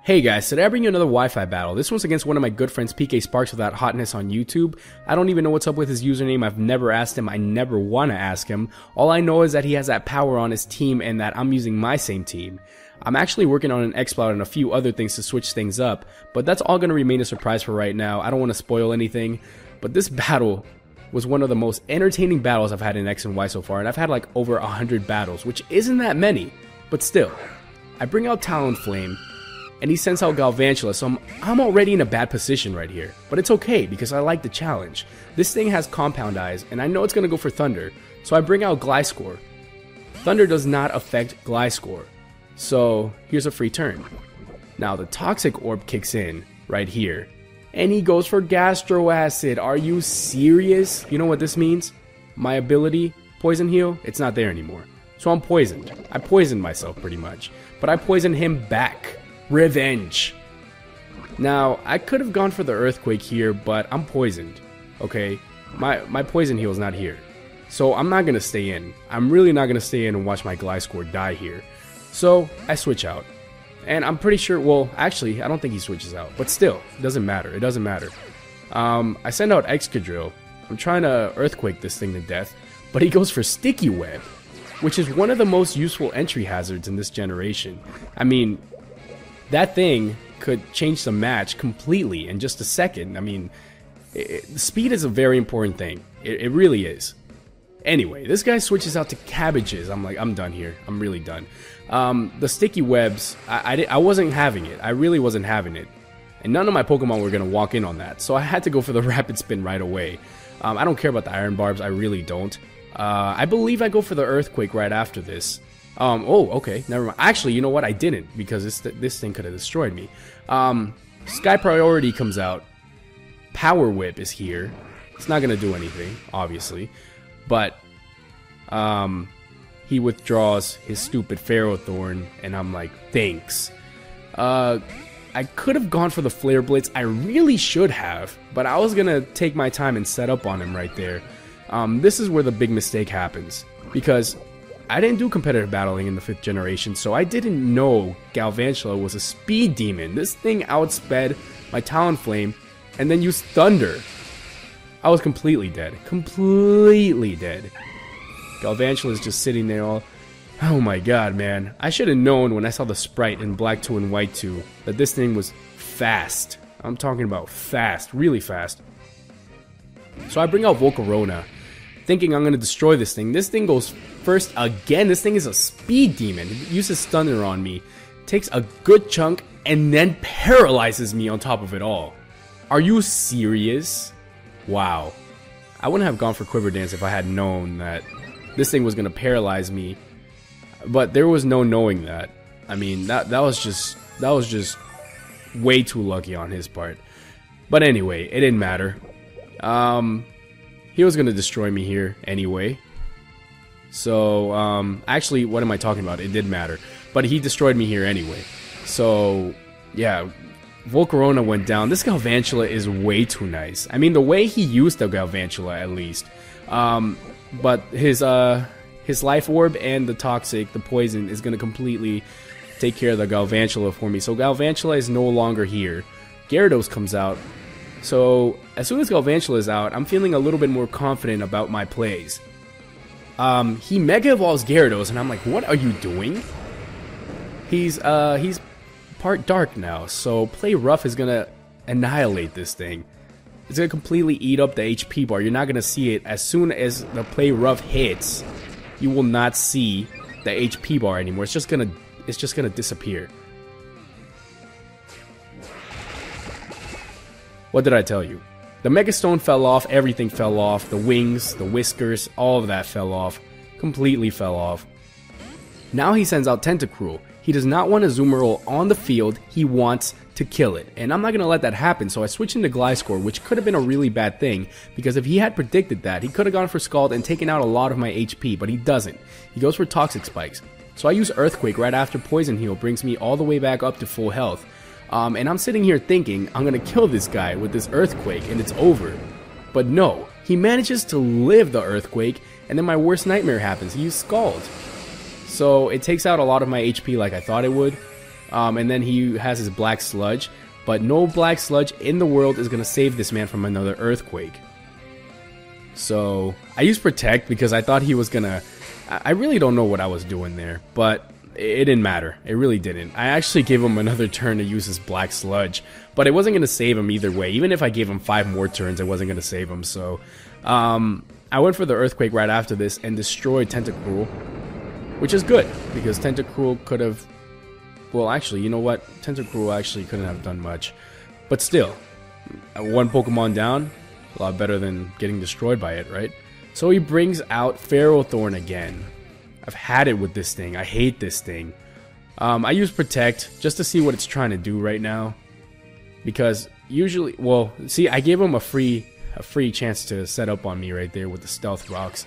Hey guys, today I bring you another Wi-Fi battle. This one's against one of my good friends, PKSparkxx with that hotness on YouTube. I don't even know what's up with his username. I've never asked him. I never want to ask him. All I know is that he has that power on his team and that I'm using my same team. I'm actually working on an exploit and a few other things to switch things up, but that's all going to remain a surprise for right now. I don't want to spoil anything, but this battle was one of the most entertaining battles I've had in X and Y so far, and I've had like over 100 battles, which isn't that many, but still. I bring out Talonflame, and he sends out Galvantula, so I'm already in a bad position right here. But it's okay, because I like the challenge. This thing has Compound Eyes, and I know it's going to go for Thunder, so I bring out Gliscor. Thunder does not affect Gliscor, so here's a free turn. Now the Toxic Orb kicks in right here, and he goes for Gastro Acid. Are you serious? You know what this means? My ability, Poison Heal, it's not there anymore. So I'm poisoned. I poisoned myself pretty much, but I poisoned him back. Revenge. Now, I could have gone for the Earthquake here, but I'm poisoned, okay? My Poison Heal is not here. So I'm not going to stay in. I'm really not going to stay in and watch my Gliscor die here. So I switch out. And I'm pretty sure, well, actually, I don't think he switches out. But still, it doesn't matter. It doesn't matter. I send out Excadrill. I'm trying to Earthquake this thing to death. But he goes for Sticky Web, which is one of the most useful entry hazards in this generation. I mean, that thing could change the match completely in just a second. I mean, speed is a very important thing. It really is. Anyway, this guy switches out to Cabbages. I'm like, I'm done here. I'm really done. The Sticky Webs, I wasn't having it. I really wasn't having it. And none of my Pokemon were going to walk in on that. So I had to go for the Rapid Spin right away. I don't care about the Iron Barbs. I really don't. I believe I go for the Earthquake right after this. Oh, okay, never mind. Actually, you know what? I didn't, because this thing could have destroyed me. Sky Priority comes out. Power Whip is here. It's not going to do anything, obviously. But, he withdraws his stupid Ferrothorn, and I'm like, thanks. I could have gone for the Flare Blitz. I really should have, but I was going to take my time and set up on him right there. This is where the big mistake happens, because I didn't do competitive battling in the 5th generation, so I didn't know Galvantula was a speed demon. This thing outsped my Talonflame and then used Thunder. I was completely dead. Completely dead. Galvantula is just sitting there all... Oh my god, man. I should have known when I saw the sprite in Black 2 and White 2 that this thing was fast. I'm talking about fast. Really fast. So I bring out Volcarona, thinking I'm going to destroy this thing. This thing goes first again. This thing is a speed demon. It uses Thunder on me, takes a good chunk, and then paralyzes me on top of it all. Are you serious? Wow. I wouldn't have gone for Quiver Dance if I had known that this thing was going to paralyze me. But there was no knowing that. I mean, that was just way too lucky on his part. But anyway, it didn't matter. He was going to destroy me here anyway. So, actually, what am I talking about? It did matter. But he destroyed me here anyway. So, yeah, Volcarona went down. This Galvantula is way too nice. I mean, the way he used the Galvantula, at least. But his Life Orb and the Toxic, the Poison, is going to completely take care of the Galvantula for me. So, Galvantula is no longer here. Gyarados comes out. So, as soon as Galvantula is out, I'm feeling a little bit more confident about my plays. He Mega Evolves Gyarados, and I'm like, what are you doing? He's part Dark now, so Play Rough is gonna annihilate this thing. It's gonna completely eat up the HP bar. You're not gonna see it. As soon as the Play Rough hits, you will not see the HP bar anymore. It's just gonna disappear. What did I tell you? The Mega Stone fell off, everything fell off, the wings, the whiskers, all of that fell off. Completely fell off. Now he sends out Tentacruel. He does not want a Azumarill on the field, he wants to kill it. And I'm not going to let that happen, so I switch into Gliscor, which could have been a really bad thing, because if he had predicted that, he could have gone for Scald and taken out a lot of my HP, but he doesn't. He goes for Toxic Spikes. So I use Earthquake right after Poison Heal brings me all the way back up to full health. And I'm sitting here thinking, I'm going to kill this guy with this Earthquake and it's over. But no, he manages to live the Earthquake, and then my worst nightmare happens. He used Scald. So it takes out a lot of my HP like I thought it would. and then he has his black sludge, but no black sludge in the world is gonna save this man from another earthquake. So I used protect because I thought he was gonna, I really don't know what I was doing there, but it didn't matter. It really didn't. I actually gave him another turn to use his black sludge, but it wasn't gonna save him either way. Even if I gave him 5 more turns, it wasn't gonna save him. So I went for the earthquake right after this and destroyed Tentacruel, which is good because Tentacruel could have, well, actually, you know what? Tentacruel actually couldn't have done much, but still, 1 Pokemon down, a lot better than getting destroyed by it, right? So he brings out Ferrothorn again. I've had it with this thing. I hate this thing. I use Protect just to see what it's trying to do right now, because usually, well, see, I gave him a free chance to set up on me right there with the Stealth Rocks.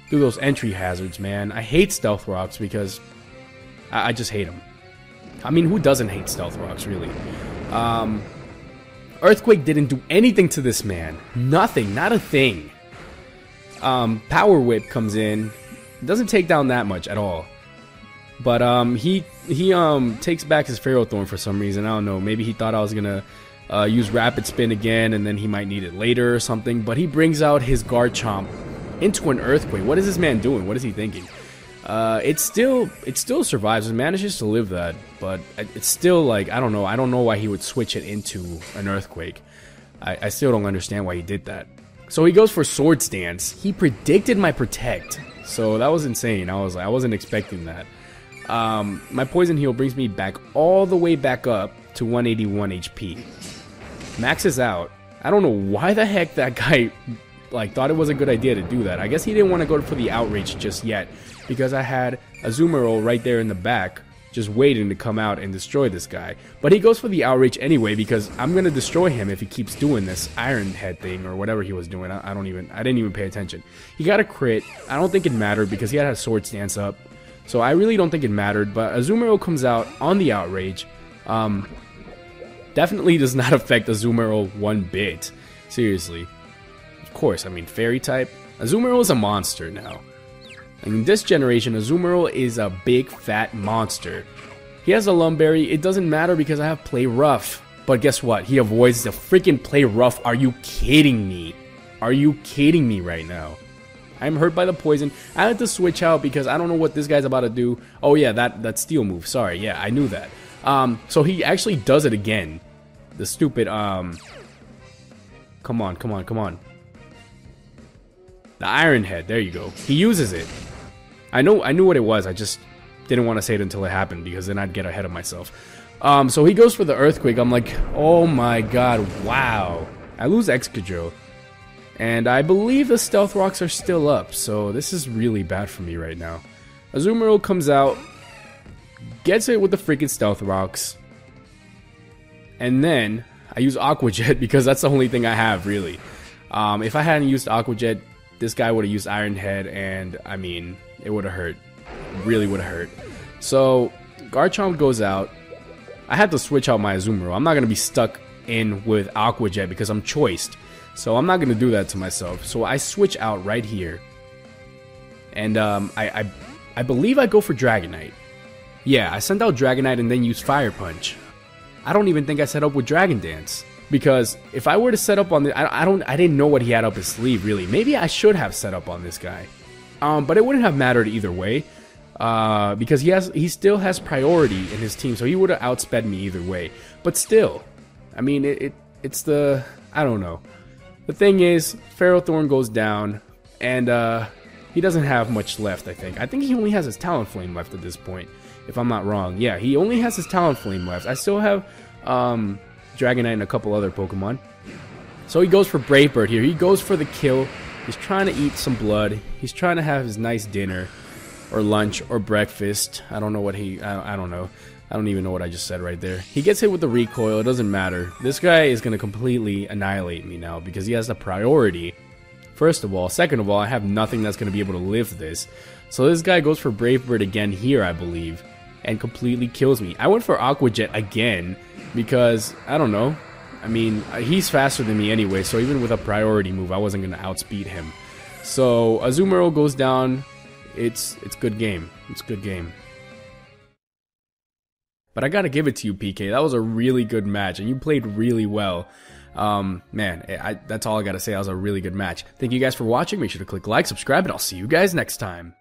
Do those entry hazards, man. I hate Stealth Rocks because I just hate them. I mean, who doesn't hate Stealth Rocks, really? Earthquake didn't do anything to this man. Nothing, not a thing. Power Whip comes in. Doesn't take down that much at all. But he takes back his Ferrothorn for some reason. I don't know. Maybe he thought I was gonna use Rapid Spin again, and then he might need it later or something. But he brings out his Garchomp into an Earthquake. What is this man doing? What is he thinking? It still survives. It manages to live that, but it's still like, I don't know. I don't know why he would switch it into an Earthquake. I still don't understand why he did that. So he goes for Swords Dance. He predicted my Protect, so that was insane. I wasn't expecting that. My Poison Heal brings me back all the way back up to 181 HP. Maxes out. I don't know why the heck that guy thought it was a good idea to do that. I guess he didn't want to go for the Outrage just yet, because I had Azumarill right there in the back just waiting to come out and destroy this guy. But he goes for the Outrage anyway, because I'm going to destroy him if he keeps doing this Iron Head thing or whatever he was doing. I didn't even pay attention. He got a crit. I don't think it mattered because he had a Sword Stance up. So I really don't think it mattered, but Azumarill comes out on the Outrage. Definitely does not affect Azumarill one bit. Seriously. Of course, I mean, Fairy type. Azumarill is a monster now. In this generation, Azumarill is a big fat monster. He has a Lumberry. It doesn't matter because I have Play Rough. But guess what? He avoids the freaking Play Rough. Are you kidding me? Are you kidding me right now? I'm hurt by the poison. I had to switch out because I don't know what this guy's about to do. Oh yeah, that Steel move. Sorry, yeah, I knew that. So he actually does it again. The stupid, come on. The Iron Head, there you go. He uses it. I knew what it was. I just didn't want to say it until it happened because then I'd get ahead of myself. So he goes for the Earthquake. I'm like, oh my god, wow. I lose Excadrill. And I believe the Stealth Rocks are still up, so this is really bad for me right now. Azumarill comes out, gets it with the freaking Stealth Rocks, and then I use Aqua Jet because that's the only thing I have, really. If I hadn't used Aqua Jet, this guy would have used Iron Head, and I mean, it would have hurt. It really would have hurt. So, Garchomp goes out. I had to switch out my Azumarill. I'm not going to be stuck in with Aqua Jet because I'm choiced. So I'm not going to do that to myself. So I switch out right here. And I believe I go for Dragonite. Yeah, I sent out Dragonite and then use Fire Punch. I don't even think I set up with Dragon Dance. Because if I were to set up on the... I didn't know what he had up his sleeve, really. Maybe I should have set up on this guy. But it wouldn't have mattered either way. Because he still has priority in his team. So he would have outsped me either way. But still, I mean, it's the... I don't know. The thing is, Ferrothorn goes down, and he doesn't have much left, I think. I think he only has his Talonflame left at this point, if I'm not wrong. Yeah, he only has his Talonflame left. I still have Dragonite and a couple other Pokemon. So he goes for Brave Bird here. He goes for the kill. He's trying to eat some blood. He's trying to have his nice dinner, or lunch, or breakfast. I don't know what I don't know. I don't even know what I just said right there. He gets hit with the recoil. It doesn't matter. This guy is going to completely annihilate me now because he has the priority. First of all. Second of all, I have nothing that's going to be able to live this. So this guy goes for Brave Bird again here, I believe, and completely kills me. I went for Aqua Jet again because, I don't know. I mean, he's faster than me anyway, so even with a priority move, I wasn't going to outspeed him. So Azumarill goes down. It's good game. It's good game. But I gotta give it to you, PK. That was a really good match, and you played really well. Man, that's all I gotta say. That was a really good match. Thank you guys for watching. Make sure to click like, subscribe, and I'll see you guys next time.